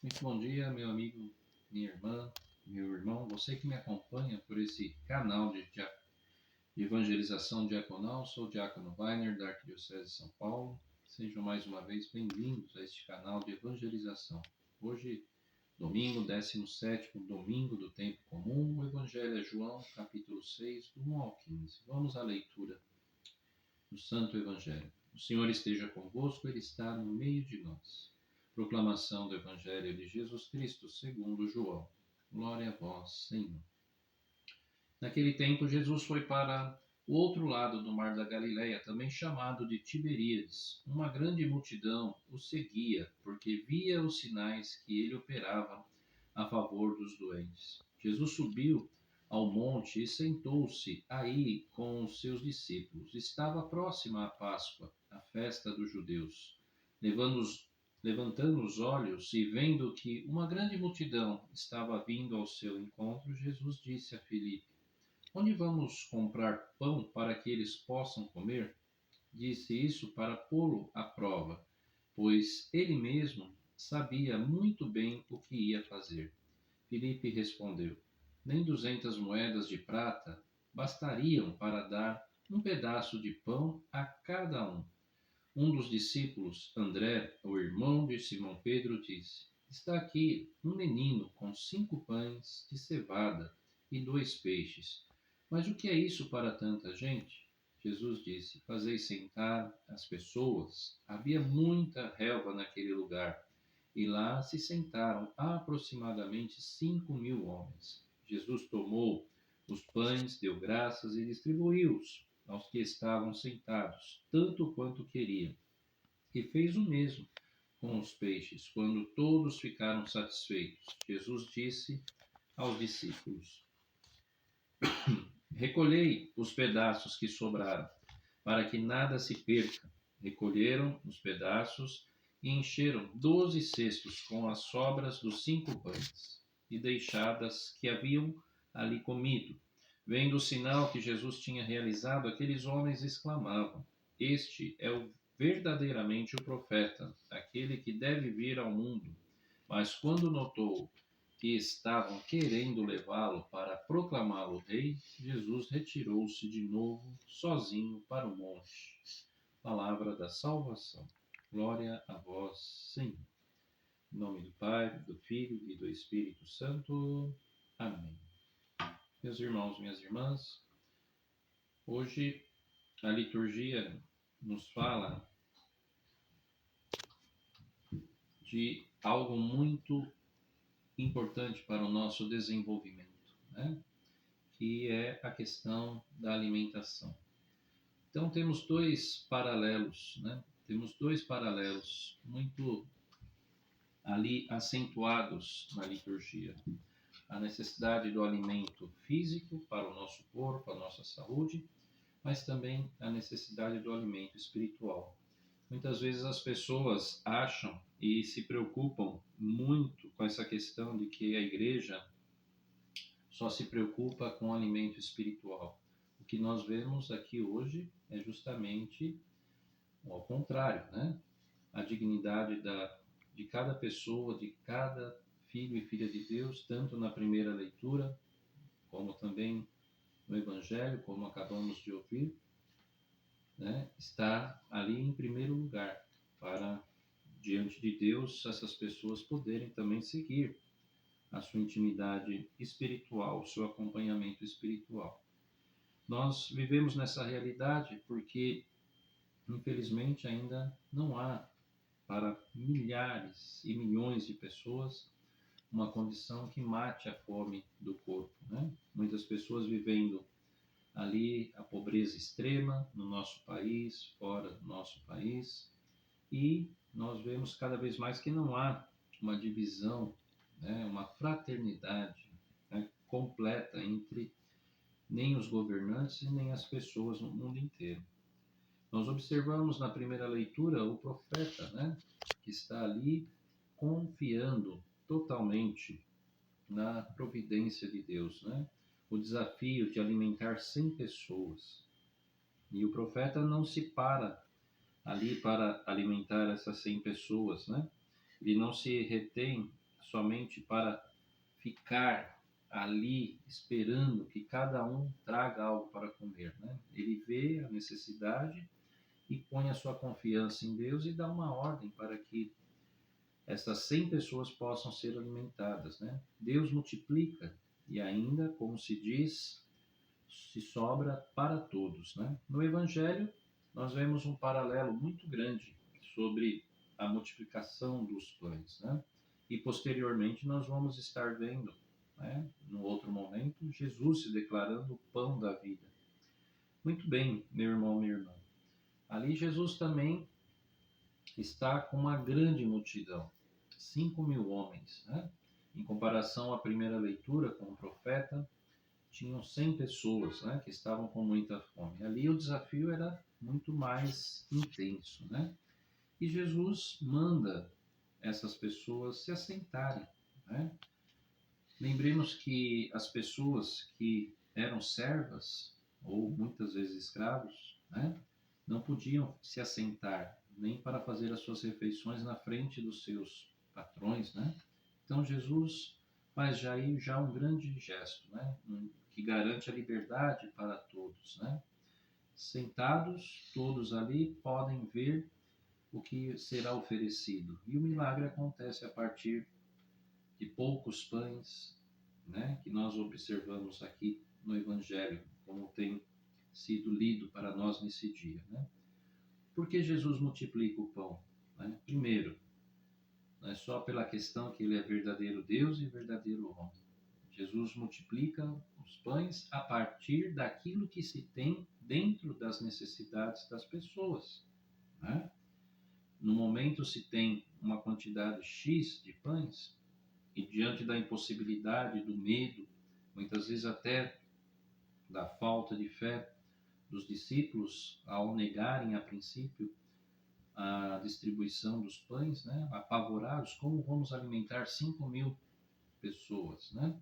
Muito bom dia, meu amigo, minha irmã, meu irmão, você que me acompanha por esse canal de evangelização diaconal. Sou o Diácono Weiner, da Arquidiocese de São Paulo. Sejam mais uma vez bem-vindos a este canal de evangelização. Hoje, domingo, 17º domingo do tempo comum, o Evangelho é João, capítulo 6, do 1 ao 15. Vamos à leitura do Santo Evangelho. O Senhor esteja convosco, Ele está no meio de nós. Proclamação do Evangelho de Jesus Cristo segundo João. Glória a vós, Senhor. Naquele tempo, Jesus foi para o outro lado do mar da Galileia, também chamado de Tiberíades. Uma grande multidão o seguia, porque via os sinais que ele operava a favor dos doentes. Jesus subiu ao monte e sentou-se aí com os seus discípulos. Estava próxima a Páscoa, a festa dos judeus. Levantando os olhos e vendo que uma grande multidão estava vindo ao seu encontro, Jesus disse a Filipe: Onde vamos comprar pão para que eles possam comer? Disse isso para pô-lo à prova, pois ele mesmo sabia muito bem o que ia fazer. Filipe respondeu: Nem 200 moedas de prata bastariam para dar um pedaço de pão a cada um. Um dos discípulos, André, o irmão de Simão Pedro, disse: Está aqui um menino com 5 pães de cevada e 2 peixes. Mas o que é isso para tanta gente? Jesus disse: Fazei sentar as pessoas. Havia muita relva naquele lugar, e lá se sentaram aproximadamente 5.000 homens. Jesus tomou os pães, deu graças e distribuiu-os aos que estavam sentados, tanto quanto queriam. E fez o mesmo com os peixes. Quando todos ficaram satisfeitos, Jesus disse aos discípulos: Recolhei os pedaços que sobraram, para que nada se perca. Recolheram os pedaços e encheram 12 cestos com as sobras dos 5 pães e deixadas que haviam ali comido. Vendo o sinal que Jesus tinha realizado, aqueles homens exclamavam: Este é verdadeiramente o profeta, aquele que deve vir ao mundo. Mas quando notou que estavam querendo levá-lo para proclamá-lo rei, Jesus retirou-se de novo, sozinho, para o monte. Palavra da salvação. Glória a vós, Senhor. Em nome do Pai, do Filho e do Espírito Santo. Amém. Meus irmãos, minhas irmãs, hoje a liturgia nos fala de algo muito importante para o nosso desenvolvimento, né? Que é a questão da alimentação. Então temos dois paralelos, né? Temos dois paralelos muito ali acentuados na liturgia. A necessidade do alimento físico para o nosso corpo, a nossa saúde, mas também a necessidade do alimento espiritual. Muitas vezes as pessoas acham e se preocupam muito com essa questão de que a igreja só se preocupa com o alimento espiritual. O que nós vemos aqui hoje é justamente ao contrário, né? A dignidade de cada pessoa, de cada filho e filha de Deus, tanto na primeira leitura, como também no Evangelho, como acabamos de ouvir, né? Está ali em primeiro lugar, para, diante de Deus, essas pessoas poderem também seguir a sua intimidade espiritual, o seu acompanhamento espiritual. Nós vivemos nessa realidade porque, infelizmente, ainda não há para milhares e milhões de pessoas uma condição que mate a fome do corpo, né? Muitas pessoas vivendo ali a pobreza extrema no nosso país, fora do nosso país, e nós vemos cada vez mais que não há uma divisão, né, uma fraternidade, né, completa entre nem os governantes e nem as pessoas no mundo inteiro. Nós observamos na primeira leitura o profeta, né, que está ali confiando totalmente na providência de Deus, né? O desafio de alimentar 100 pessoas. E o profeta não se para ali para alimentar essas 100 pessoas, né? Ele não se retém somente para ficar ali esperando que cada um traga algo para comer, né? Ele vê a necessidade e põe a sua confiança em Deus e dá uma ordem para que essas 100 pessoas possam ser alimentadas, né? Deus multiplica e ainda, como se diz, se sobra para todos, né? No Evangelho, nós vemos um paralelo muito grande sobre a multiplicação dos pães, né? E posteriormente nós vamos estar vendo, né, no outro momento, Jesus se declarando o pão da vida. Muito bem, meu irmão, minha irmã. Ali Jesus também está com uma grande multidão, 5.000 homens, né? Em comparação à primeira leitura com o profeta, tinham 100 pessoas, né, que estavam com muita fome. Ali o desafio era muito mais intenso, né? E Jesus manda essas pessoas se assentarem, né? Lembremos que as pessoas que eram servas, ou muitas vezes escravos, né, não podiam se assentar nem para fazer as suas refeições na frente dos seus patrões, né? Então Jesus faz já um grande gesto, né, que garante a liberdade para todos, né? Sentados, todos ali podem ver o que será oferecido. E o milagre acontece a partir de poucos pães, né, que nós observamos aqui no Evangelho, como tem sido lido para nós nesse dia, né? Por que Jesus multiplica o pão? Né? Primeiro, não é só pela questão que ele é verdadeiro Deus e verdadeiro homem. Jesus multiplica os pães a partir daquilo que se tem dentro das necessidades das pessoas, né? No momento se tem uma quantidade X de pães, e diante da impossibilidade, do medo, muitas vezes até da falta de fé dos discípulos ao negarem a princípio a distribuição dos pães, né? Apavorados, como vamos alimentar 5.000 pessoas, né?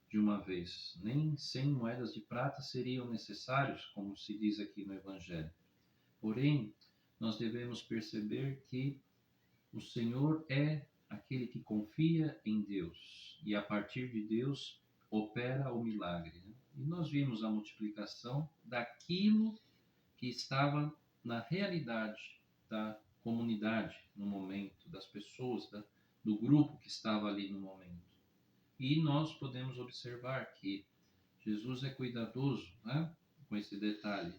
De uma vez. Nem 100 moedas de prata seriam necessários, como se diz aqui no Evangelho. Porém, nós devemos perceber que o Senhor é aquele que confia em Deus e a partir de Deus opera o milagre, né? E nós vimos a multiplicação daquilo que estava na realidade da comunidade no momento, das pessoas, do grupo que estava ali no momento. E nós podemos observar que Jesus é cuidadoso, né, com esse detalhe.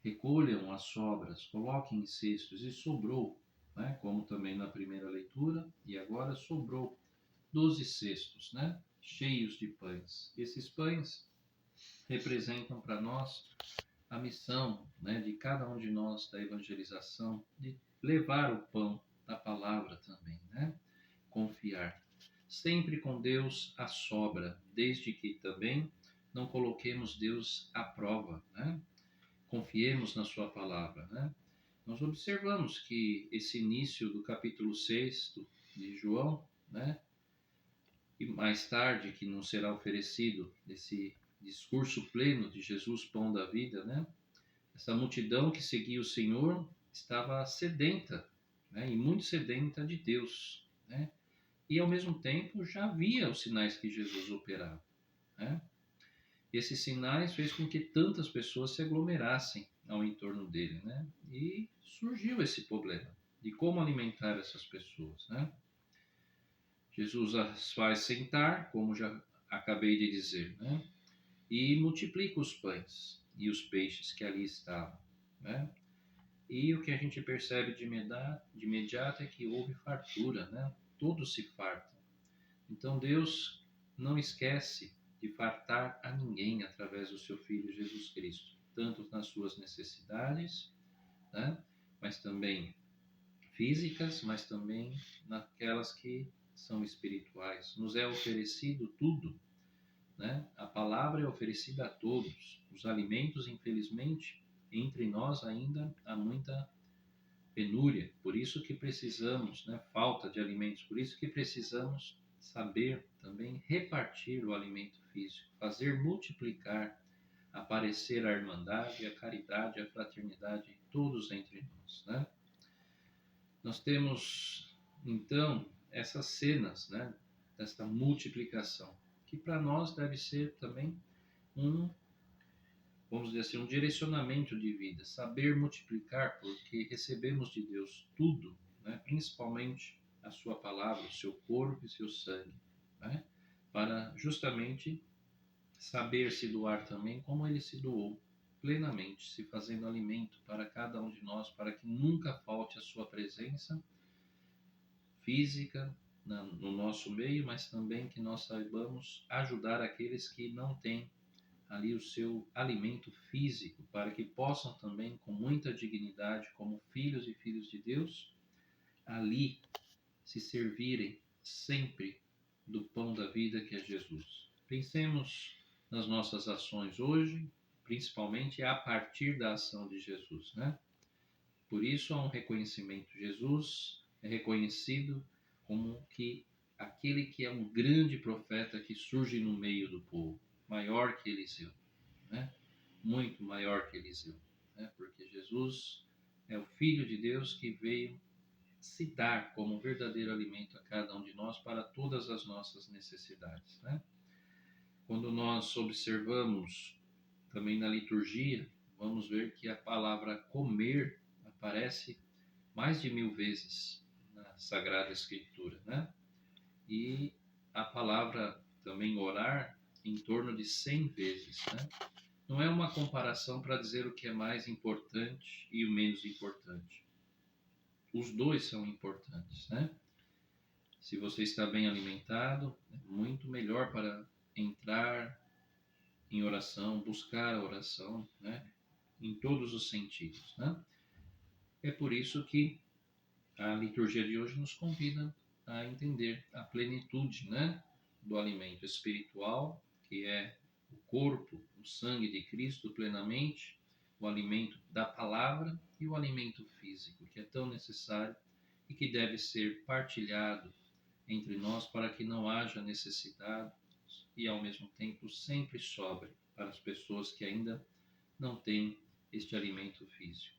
Recolham as sobras, coloquem em cestos, e sobrou, né, como também na primeira leitura, e agora sobrou 12 cestos, né, cheios de pães. Esses pães representam para nós a missão, né, de cada um de nós da evangelização, de levar o pão da palavra também, né? Confiar. Sempre com Deus à sobra, desde que também não coloquemos Deus à prova, né? Confiemos na sua palavra, né? Nós observamos que esse início do capítulo 6 de João, né? E mais tarde, que nos será oferecido esse discurso pleno de Jesus, pão da vida, né? Essa multidão que seguia o Senhor estava sedenta, né? E muito sedenta de Deus, né? E ao mesmo tempo já via os sinais que Jesus operava, né? Esses sinais fez com que tantas pessoas se aglomerassem ao entorno dele, né? E surgiu esse problema de como alimentar essas pessoas, né? Jesus as faz sentar, como já acabei de dizer, né? E multiplica os pães e os peixes que ali estavam, né? E o que a gente percebe de imediato é que houve fartura, né? Todos se fartam. Então Deus não esquece de fartar a ninguém através do seu Filho Jesus Cristo, tanto nas suas necessidades, né? Mas também físicas, mas também naquelas que são espirituais. Nos é oferecido tudo, né? A palavra é oferecida a todos. Os alimentos, infelizmente, entre nós ainda há muita penúria. Por isso que precisamos, né? Falta de alimentos. Por isso que precisamos saber também repartir o alimento físico, fazer multiplicar, aparecer a irmandade, a caridade, a fraternidade, todos entre nós, né? Nós temos, então, essas cenas, né, desta multiplicação, que para nós deve ser também um, vamos dizer assim, um direcionamento de vida, saber multiplicar, porque recebemos de Deus tudo, né, principalmente a sua palavra, o seu corpo e seu sangue, né, para justamente saber se doar também como ele se doou plenamente, se fazendo alimento para cada um de nós, para que nunca falte a sua presença física no nosso meio, mas também que nós saibamos ajudar aqueles que não têm ali o seu alimento físico, para que possam também, com muita dignidade, como filhos e filhas de Deus, ali se servirem sempre do pão da vida que é Jesus. Pensemos nas nossas ações hoje, principalmente a partir da ação de Jesus, né? Por isso há um reconhecimento. Jesus é reconhecido como que aquele que é um grande profeta que surge no meio do povo, maior que Eliseu, né? Muito maior que Eliseu, né? Porque Jesus é o Filho de Deus que veio se dar como verdadeiro alimento a cada um de nós para todas as nossas necessidades, né? Quando nós observamos também na liturgia, vamos ver que a palavra comer aparece mais de 1000 vezes na Sagrada Escritura, né? E a palavra também orar em torno de 100 vezes, né? Não é uma comparação para dizer o que é mais importante e o menos importante. Os dois são importantes, né? Se você está bem alimentado, é muito melhor para entrar em oração, buscar a oração, né? Em todos os sentidos, né? É por isso que a liturgia de hoje nos convida a entender a plenitude, né, do alimento espiritual, que é o corpo, o sangue de Cristo plenamente, o alimento da palavra e o alimento físico, que é tão necessário e que deve ser partilhado entre nós para que não haja necessidade e ao mesmo tempo sempre sobre para as pessoas que ainda não têm este alimento físico.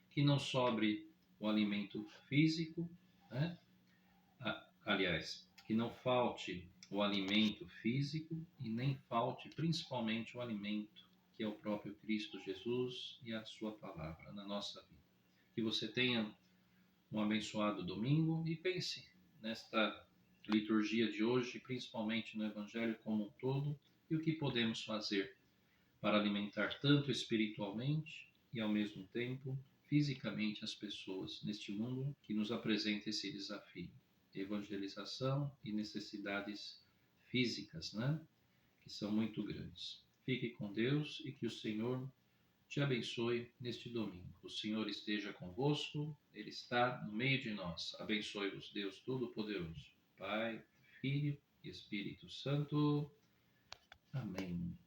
Que não sobre o alimento físico, né? Aliás, que não falte o alimento físico e nem falte principalmente o alimento que é o próprio Cristo Jesus e a sua palavra na nossa vida. Que você tenha um abençoado domingo e pense nesta liturgia de hoje, principalmente no Evangelho como um todo, e o que podemos fazer para alimentar tanto espiritualmente e ao mesmo tempo fisicamente as pessoas neste mundo que nos apresenta esse desafio, evangelização e necessidades físicas, né? Que são muito grandes. Fique com Deus e que o Senhor te abençoe neste domingo. O Senhor esteja convosco, Ele está no meio de nós. Abençoe-vos, Deus Todo-Poderoso, Pai, Filho e Espírito Santo. Amém.